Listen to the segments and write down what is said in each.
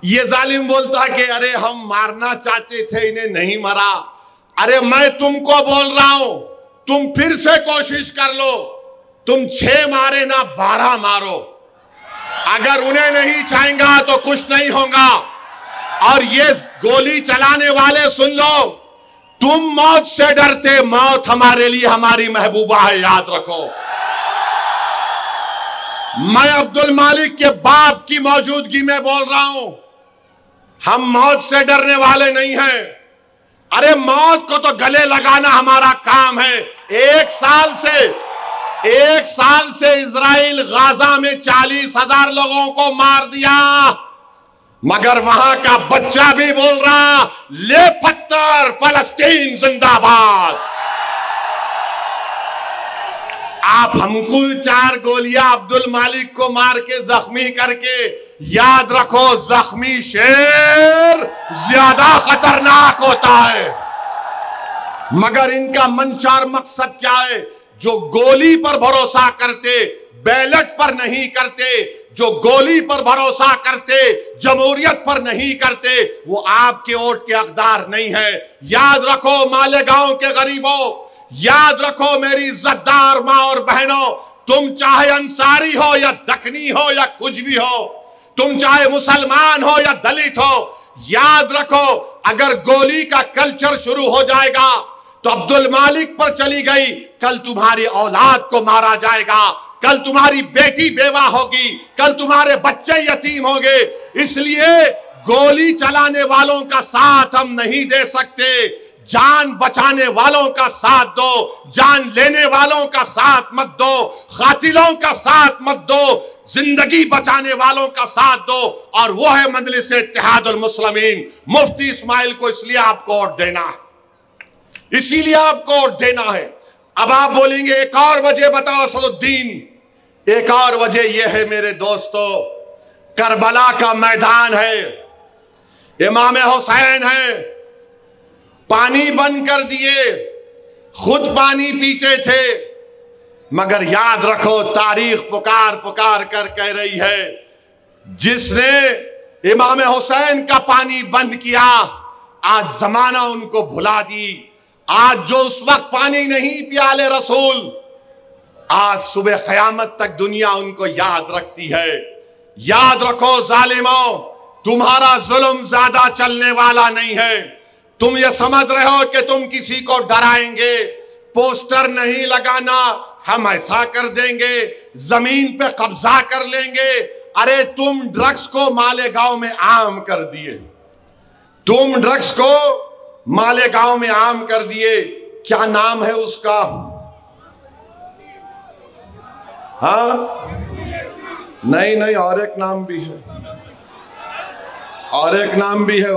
ये जालिम बोलता कि अरे हम मारना चाहते थे, इन्हें नहीं मरा। अरे मैं तुमको बोल रहा हूं, तुम फिर से कोशिश कर लो, तुम 6 मारे ना 12 मारो, अगर उन्हें नहीं चाहेगा तो कुछ नहीं होगा। और ये गोली चलाने वाले सुन लो, तुम मौत से डरते, मौत हमारे लिए हमारी महबूबा है, याद रखो। मैं अब्दुल मालिक के बाप की मौजूदगी में बोल रहा हूं, हम मौत से डरने वाले नहीं हैं। अरे मौत को तो गले लगाना हमारा काम है। एक साल से इजराइल गाजा में 40,000 लोगों को मार दिया, मगर वहां का बच्चा भी बोल रहा, ले पत्थर, फलस्तीन जिंदाबाद। आप हमको 4 गोलियां अब्दुल मालिक को मार के जख्मी करके, याद रखो जख्मी शेर ज्यादा खतरनाक होता है। मगर इनका मंशा और मकसद क्या है? जो गोली पर भरोसा करते, बैलेट पर नहीं करते, जो गोली पर भरोसा करते, जमहूरियत पर नहीं करते, वो आपके वोट के हकदार नहीं है। याद रखो मालेगांव के गरीबों, याद रखो मेरी इज्जतदार मां और बहनों, तुम चाहे अंसारी हो या दखनी हो या कुछ भी हो, तुम चाहे मुसलमान हो या दलित हो, याद रखो अगर गोली का कल्चर शुरू हो जाएगा तो अब्दुल मालिक पर चली गई, कल तुम्हारी औलाद को मारा जाएगा, कल तुम्हारी बेटी बेवा होगी, कल तुम्हारे बच्चे यतीम होंगे। इसलिए गोली चलाने वालों का साथ हम नहीं दे सकते। जान बचाने वालों का साथ दो, जान लेने वालों का साथ मत दो, कातिलों का साथ मत दो, जिंदगी बचाने वालों का साथ दो। और वो है मजलिस इत्तेहादुल मुस्लिमीन। मुफ्ती इस्माइल को इसलिए आपको वोट देना है, इसीलिए आपको वोट देना है। अब आप बोलेंगे एक और वजह बताओ असदुद्दीन। एक और वजह यह है मेरे दोस्तों, करबला का मैदान है, इमाम हुसैन है, पानी बंद कर दिए, खुद पानी पीते थे, मगर याद रखो तारीख पुकार पुकार कर कह रही है, जिसने इमाम हुसैन का पानी बंद किया आज जमाना उनको भुला दी। आज जो उस वक्त पानी नहीं पियाले रसूल, आज सुबह क़यामत तक दुनिया उनको याद रखती है। याद रखो जालिमों, तुम्हारा जुल्म ज्यादा चलने वाला नहीं है। तुम ये समझ रहे हो कि तुम किसी को डराएंगे, पोस्टर नहीं लगाना, हम ऐसा कर देंगे, जमीन पे कब्जा कर लेंगे। अरे तुम ड्रग्स को मालेगांव में आम कर दिए, तुम ड्रग्स को मालेगांव में आम कर दिए। क्या नाम है उसका? हाँ नहीं नहीं, और एक नाम भी है, और एक नाम भी है।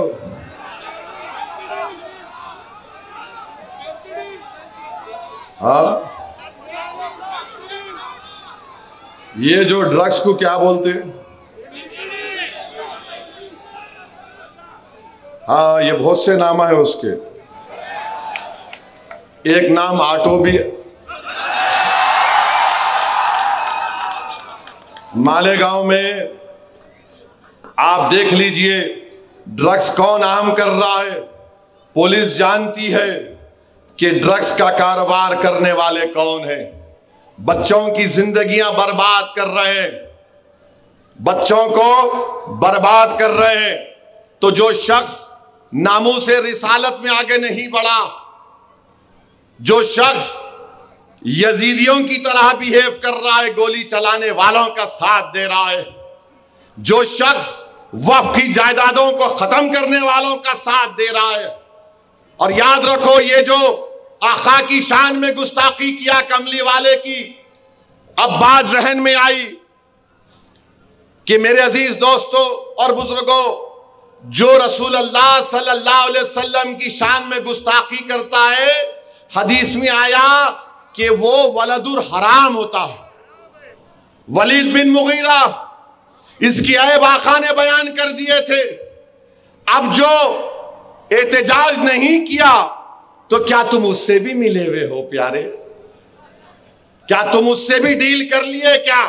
हाँ, ये जो ड्रग्स को क्या बोलते हैं? हाँ, ये बहुत से नाम है उसके। एक नाम ऑटो भी है। मालेगांव में आप देख लीजिए ड्रग्स कौन आम कर रहा है। पुलिस जानती है कि ड्रग्स का कारोबार करने वाले कौन हैं। बच्चों की जिंदगियां बर्बाद कर रहे हैं, बच्चों को बर्बाद कर रहे हैं। तो जो शख्स नामूसे रिसालत में आगे नहीं बढ़ा, जो शख्स यजीदियों की तरह बिहेव कर रहा है, गोली चलाने वालों का साथ दे रहा है, जो शख्स वक्फ की जायदादों को खत्म करने वालों का साथ दे रहा है। और याद रखो, ये जो आका की शान में गुस्ताखी किया कमली वाले की, अब बात जहन में आई कि मेरे अजीज दोस्तों और बुजुर्गों, जो रसूल अल्लाह सल्लल्लाहु अलैहि वसल्लम की शान में गुस्ताखी करता है, हदीस में आया कि वो वलदुर हराम होता है। वलीद बिन मुगीरा, इसकी ऐब आका ने बयान कर दिए थे। अब जो एहतजाज नहीं किया, तो क्या तुम उससे भी मिले हुए हो प्यारे? क्या तुम उससे भी डील कर लिए क्या?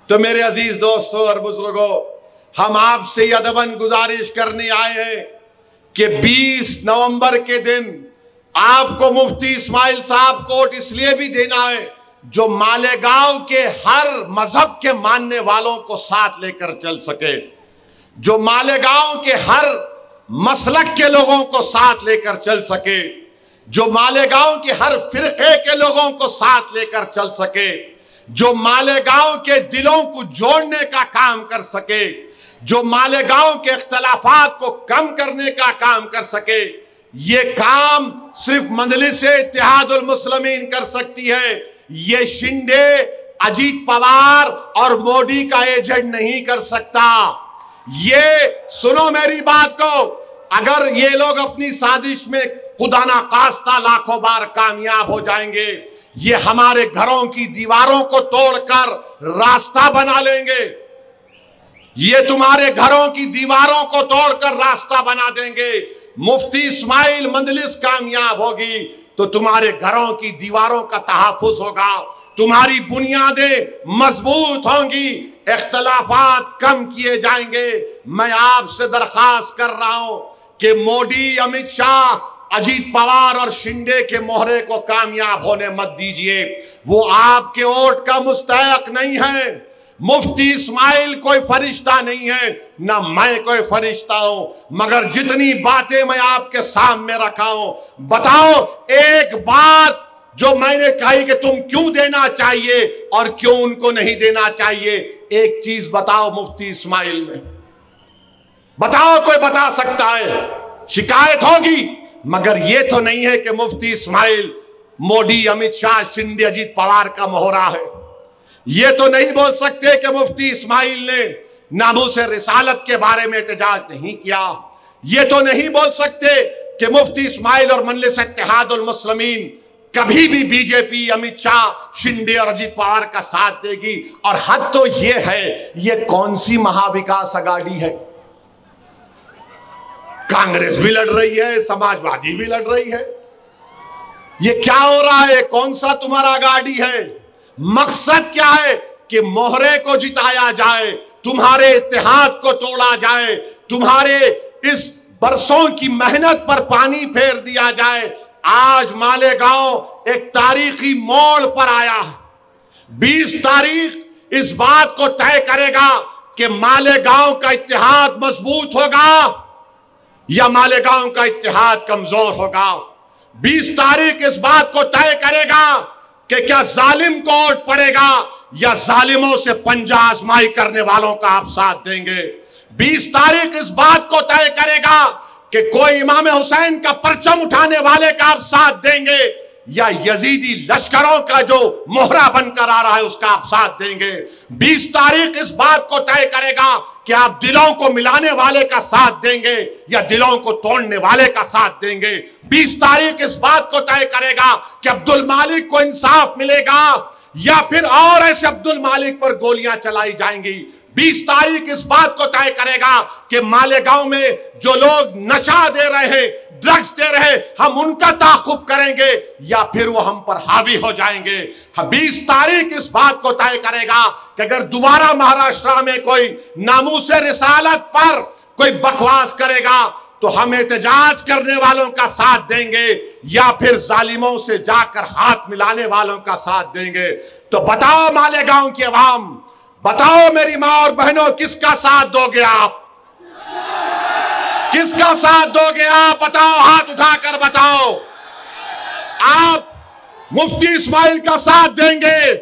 तो मेरे अजीज दोस्तों और बुजुर्गों, हम आपसे अदबन गुजारिश करने आए हैं कि 20 नवंबर के दिन आपको मुफ्ती इस्माइल साहब कोट इसलिए भी देना है जो मालेगांव के हर मजहब के मानने वालों को साथ लेकर चल सके, जो मालेगांव के हर मसलक के लोगों को साथ लेकर चल सके, जो मालेगांव के हर फिरके के लोगों को साथ लेकर चल सके, जो मालेगांव के दिलों को जोड़ने का काम कर सके, जो मालेगांव के इख्तलाफात को कम करने का काम कर सके। ये काम सिर्फ मजलिस-ए इत्तेहादुल मुस्लिमीन कर सकती है। ये शिंदे, अजीत पवार और मोदी का एजेंट नहीं कर सकता। ये सुनो मेरी बात को, अगर ये लोग अपनी साजिश में खुदा ना खास्ता लाखों बार कामयाब हो जाएंगे, ये हमारे घरों की दीवारों को तोड़कर रास्ता बना लेंगे, ये तुम्हारे घरों की दीवारों को तोड़कर रास्ता बना देंगे। मुफ्ती इस्माइल मजलिस कामयाब होगी तो तुम्हारे घरों की दीवारों का तहफ़्फ़ुज़ होगा, तुम्हारी बुनियादें मजबूत होंगी, इख्तलाफात कम किए जाएंगे। मैं आपसे दरख्वास्त कर रहा हूं कि मोदी, अमित शाह, अजीत पवार और शिंदे के मोहरे को कामयाब होने मत दीजिए। वो आपके वोट का मुस्तहक नहीं है। मुफ्ती इस्माइल कोई फरिश्ता नहीं है, ना मैं कोई फरिश्ता हूं, मगर जितनी बातें मैं आपके सामने रखा हूं, बताओ एक बात जो मैंने कही कि तुम क्यों देना चाहिए और क्यों उनको नहीं देना चाहिए। एक चीज बताओ मुफ्ती इस्माइल में, बताओ, कोई बता सकता है? शिकायत होगी, मगर यह तो नहीं है कि मुफ्ती इस्माइल मोदी, अमित शाह, शिंदे, अजीत पवार का मोहरा है। ये तो नहीं बोल सकते कि मुफ्ती इस्माइल ने नामूस रिसालत के बारे में एहतजाज नहीं किया। ये तो नहीं बोल सकते कि मुफ्ती इस्माइल और मजलिस इत्तेहादुल मुस्लिमीन कभी भी बीजेपी, अमित शाह, शिंदे और अजीत पवार का साथ देगी। और हद तो ये है, ये कौन सी महाविकास अघाड़ी है? कांग्रेस भी लड़ रही है, समाजवादी भी लड़ रही है। ये क्या हो रहा है? कौन सा तुम्हारा अघाड़ी है? मकसद क्या है? कि मोहरे को जिताया जाए, तुम्हारे इत्तेहाद को तोड़ा जाए, तुम्हारे इस बरसों की मेहनत पर पानी फेर दिया जाए। आज मालेगांव एक तारीखी मोड़ पर आया है। 20 तारीख इस बात को तय करेगा कि मालेगांव का इत्तेहाद मजबूत होगा या मालेगांव का इत्तेहाद कमजोर होगा। 20 तारीख इस बात को तय करेगा कि क्या जालिम को वोट पड़ेगा या जालिमों से पंजा आजमाई करने वालों का आप साथ देंगे। 20 तारीख इस बात को तय करेगा कि कोई इमाम हुसैन का परचम उठाने वाले का आप साथ देंगे या यजीदी लश्करों का जो मोहरा बनकर आ रहा है उसका आप साथ देंगे। 20 तारीख इस बात को तय करेगा कि आप दिलों को मिलाने वाले का साथ देंगे या दिलों को तोड़ने वाले का साथ देंगे। 20 तारीख इस बात को तय करेगा कि अब्दुल मालिक को इंसाफ मिलेगा या फिर और ऐसे अब्दुल मालिक पर गोलियां चलाई जाएंगी। 20 तारीख इस बात को तय करेगा कि मालेगांव में जो लोग नशा दे रहे हैं, ड्रग्स दे रहे, हम उनका ताक़ुब करेंगे या फिर वो हम पर हावी हो जाएंगे। 20 तारीख इस बात को तय करेगा कि अगर दोबारा महाराष्ट्र में कोई नामूसे रिसालत पर कोई बकवास करेगा तो हम एहतजाज करने वालों का साथ देंगे या फिर जालिमों से जाकर हाथ मिलाने वालों का साथ देंगे। तो बताओ मालेगांव की आवाम, बताओ मेरी माँ और बहनों, किसका साथ दोगे आप? किसका साथ दोगे आप? बताओ, हाथ उठाकर बताओ। आप मुफ्ती इस्माइल का साथ देंगे